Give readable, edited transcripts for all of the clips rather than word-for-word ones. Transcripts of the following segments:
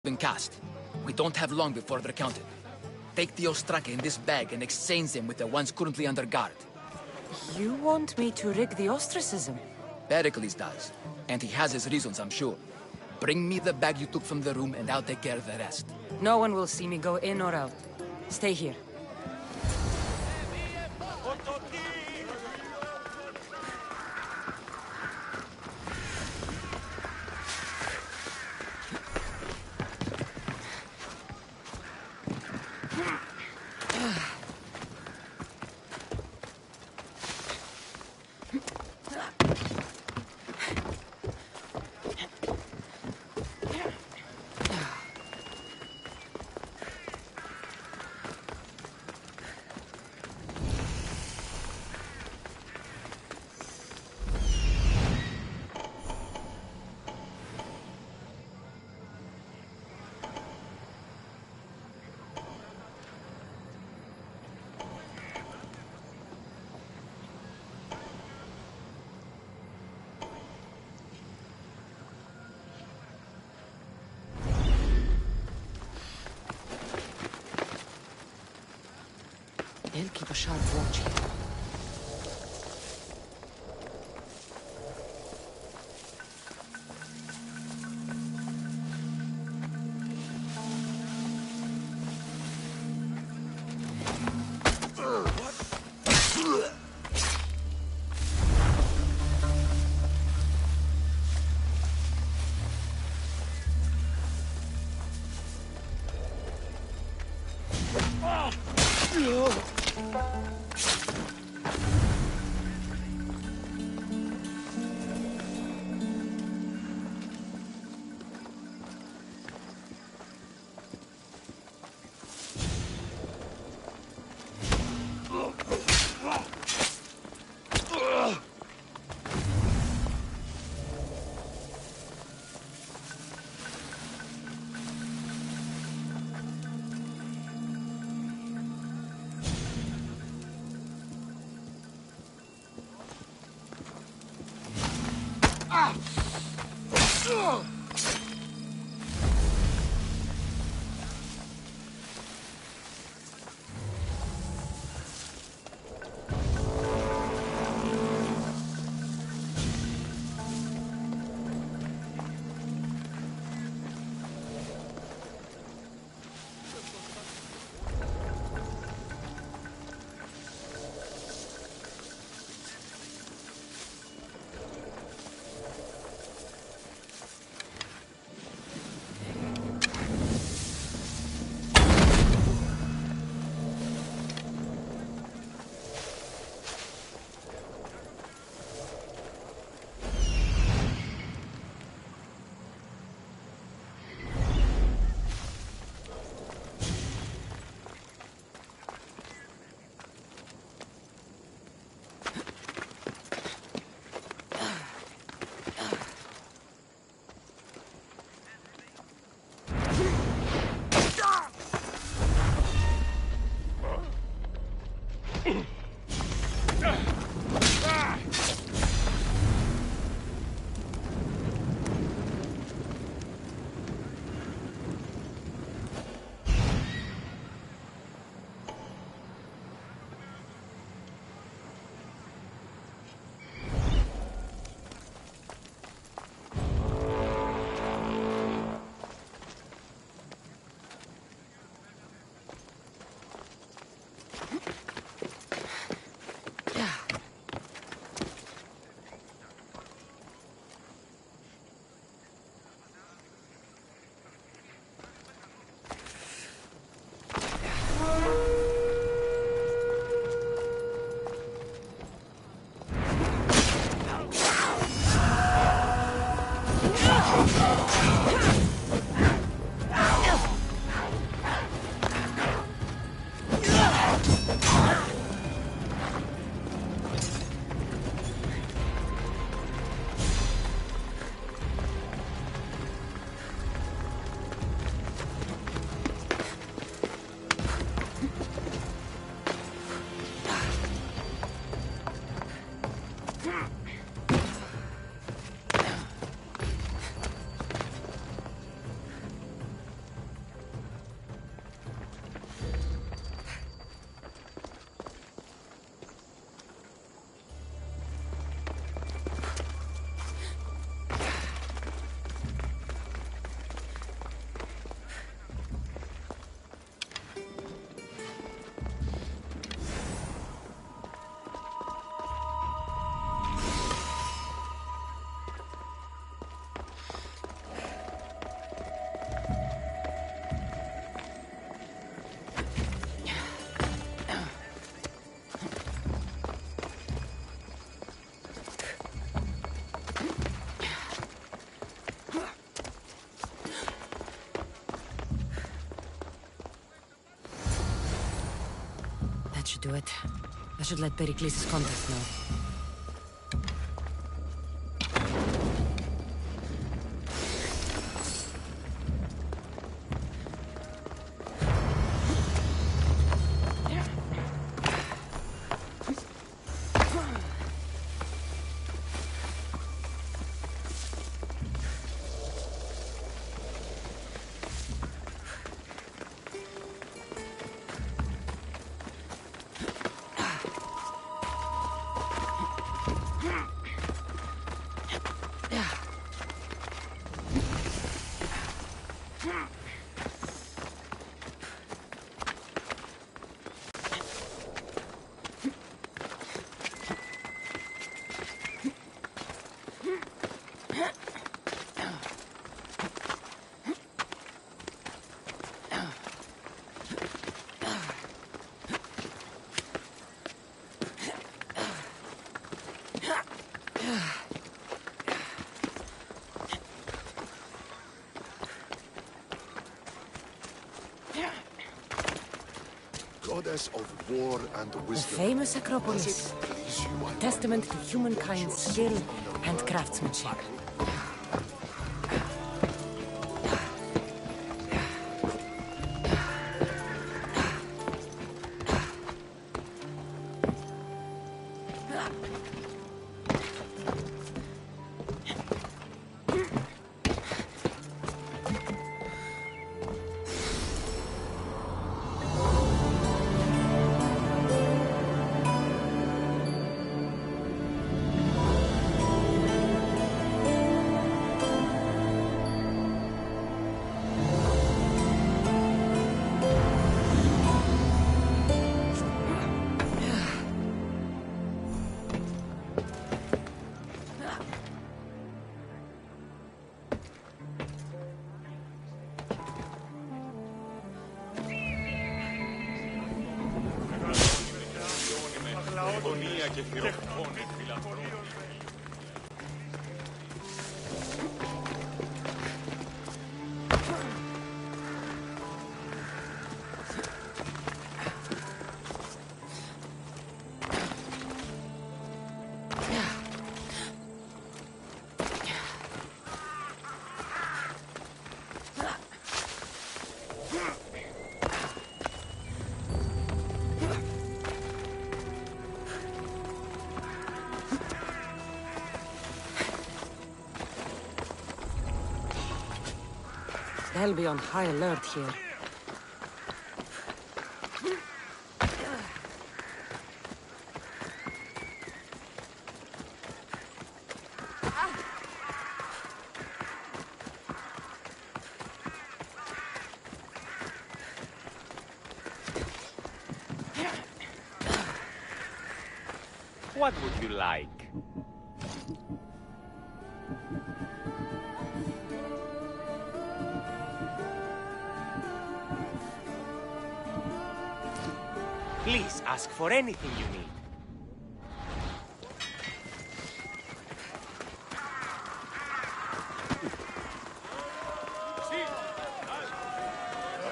been cast. We don't have long before they're counted. Take the Ostraka in this bag and exchange them with the ones currently under guard. You want me to rig the ostracism? Pericles does, and he has his reasons, I'm sure. Bring me the bag you took from the room and I'll take care of the rest. No one will see me go in or out. Stay here. They'll keep a sharp watch here. do it. I should let Pericles' contact know. Goddess of war and The wisdom. famous Does Acropolis. it please you, I Testament wonder, to humankind's skill and craftsmanship. They'll be on high alert here. What would you like? Please ask for anything you need.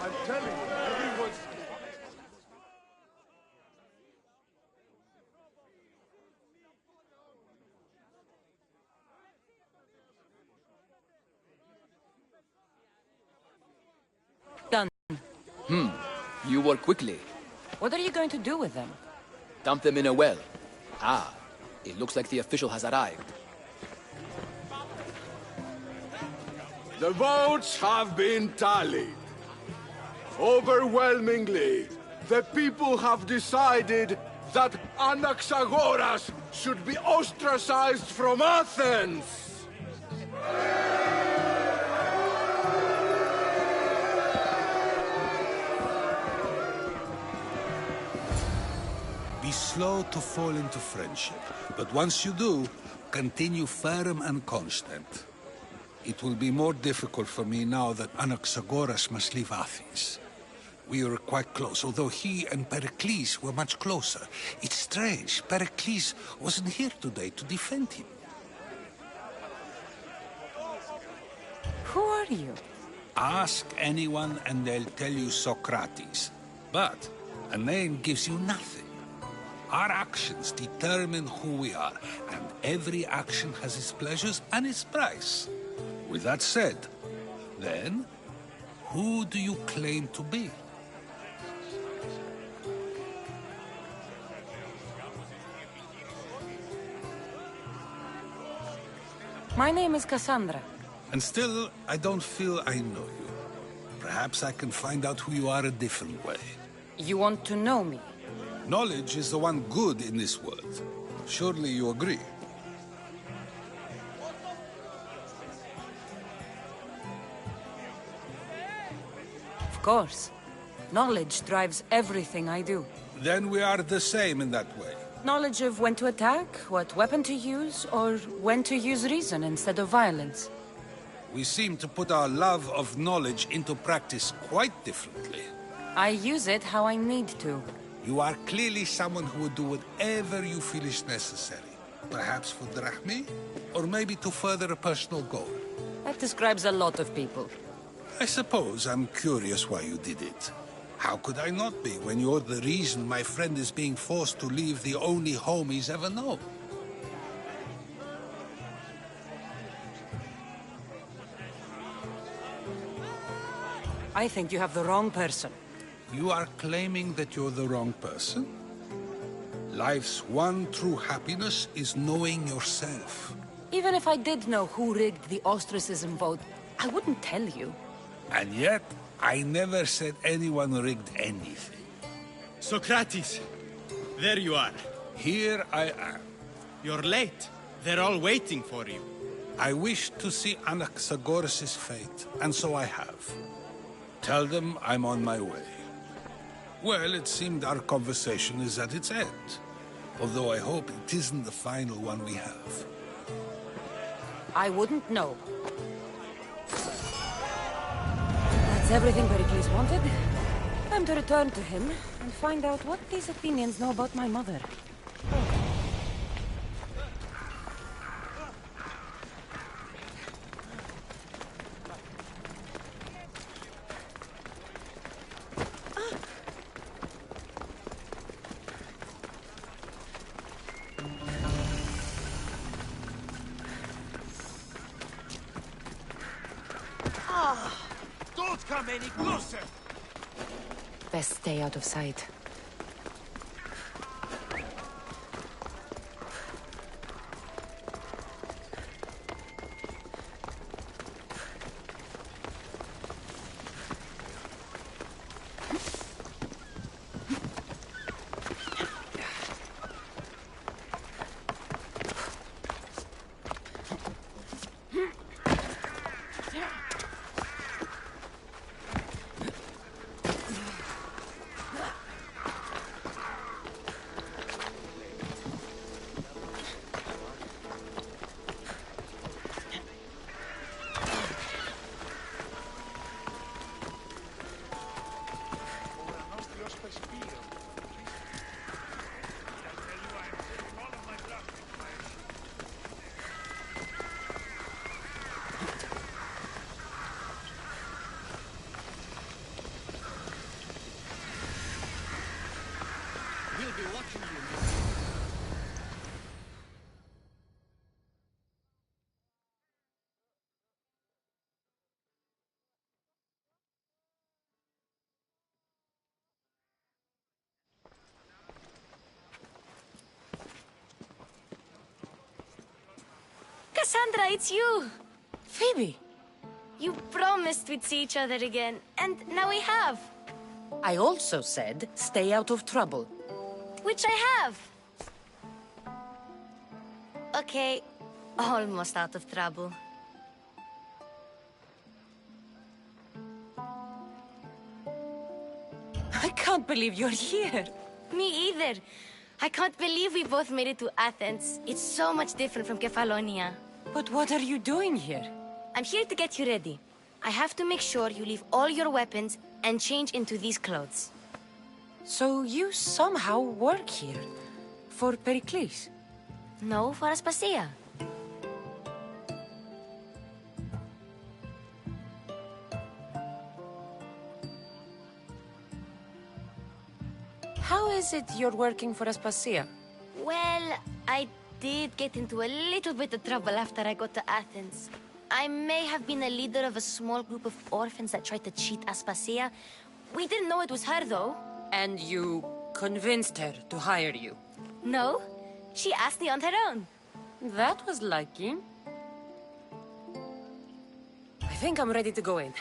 I'm telling you, everyone's... Done. You work quickly. What are you going to do with them? Dump them in a well. Ah, it looks like the official has arrived. The votes have been tallied. Overwhelmingly, the people have decided that Anaxagoras should be ostracized from Athens! Be slow to fall into friendship, but once you do, continue firm and constant. It will be more difficult for me now that Anaxagoras must leave Athens. We were quite close, although he and Pericles were much closer. It's strange, Pericles wasn't here today to defend him. Who are you? Ask anyone and they'll tell you Socrates. But a name gives you nothing. Our actions determine who we are, and every action has its pleasures and its price. With that said, then, who do you claim to be? My name is Cassandra. And still, I don't feel I know you. Perhaps I can find out who you are a different way. You want to know me? Knowledge is the one good in this world. Surely you agree? Of course. Knowledge drives everything I do. Then we are the same in that way. Knowledge of when to attack, what weapon to use, or when to use reason instead of violence. We seem to put our love of knowledge into practice quite differently. I use it how I need to. You are clearly someone who would do whatever you feel is necessary. Perhaps for drachmi, or maybe to further a personal goal. That describes a lot of people. I suppose I'm curious why you did it. How could I not be when you're the reason my friend is being forced to leave the only home he's ever known? I think you have the wrong person. You are claiming that you're the wrong person? Life's one true happiness is knowing yourself. Even if I did know who rigged the ostracism vote, I wouldn't tell you. And yet, I never said anyone rigged anything. Socrates! There you are. Here I am. You're late. They're all waiting for you. I wish to see Anaxagoras' fate, and so I have. Tell them I'm on my way. Well, it seemed our conversation is at its end. Although I hope it isn't the final one we have. I wouldn't know. That's everything Pericles wanted. Time to return to him and find out what these Athenians know about my mother. Don't come any closer! Best stay out of sight. We'll be watching you. Cassandra, it's you! Phoebe! You promised we'd see each other again, and now we have. I also said, stay out of trouble. Which I have. Okay, almost out of trouble. I can't believe you're here. Me either. I can't believe we both made it to Athens. It's so much different from Kefalonia. But what are you doing here? I'm here to get you ready. I have to make sure you leave all your weapons and change into these clothes. So you somehow work here? For Pericles? No, for Aspasia. How is it you're working for Aspasia? Well, I did get into a little bit of trouble after I got to Athens. I may have been a leader of a small group of orphans that tried to cheat Aspasia. We didn't know it was her, though. And you convinced her to hire you? No, she asked me on her own. That was lucky. I think I'm ready to go in.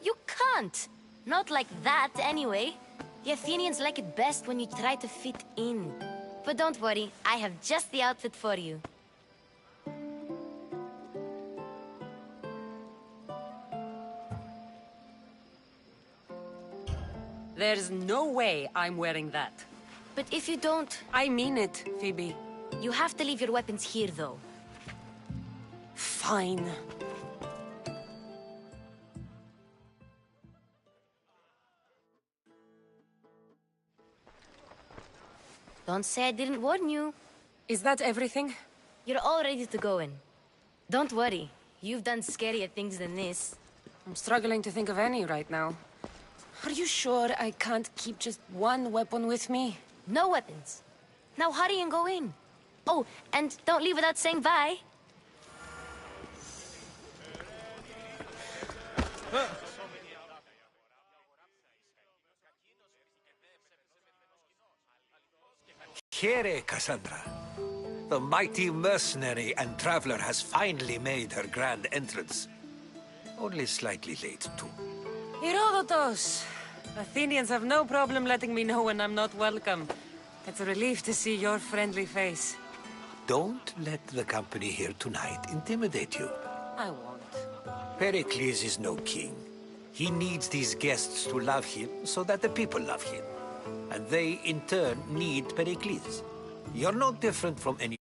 You can't. Not like that, anyway. The Athenians like it best when you try to fit in. But don't worry, I have just the outfit for you. There's no way I'm wearing that. But if you don't, I mean it, Phoebe. you have to leave your weapons here, though. Fine. Don't say I didn't warn you. Is that everything? You're all ready to go in. Don't worry, you've done scarier things than this. I'm struggling to think of any right now. Are you sure I can't keep just one weapon with me? No weapons. Now hurry and go in. Oh, and don't leave without saying bye. Here, Cassandra. The mighty mercenary and traveler has finally made her grand entrance. Only slightly late, too. Herodotus! Athenians have no problem letting me know when I'm not welcome. It's a relief to see your friendly face. Don't let the company here tonight intimidate you. I won't. Pericles is no king. He needs these guests to love him so that the people love him. And they, in turn, need Pericles. You're no different from any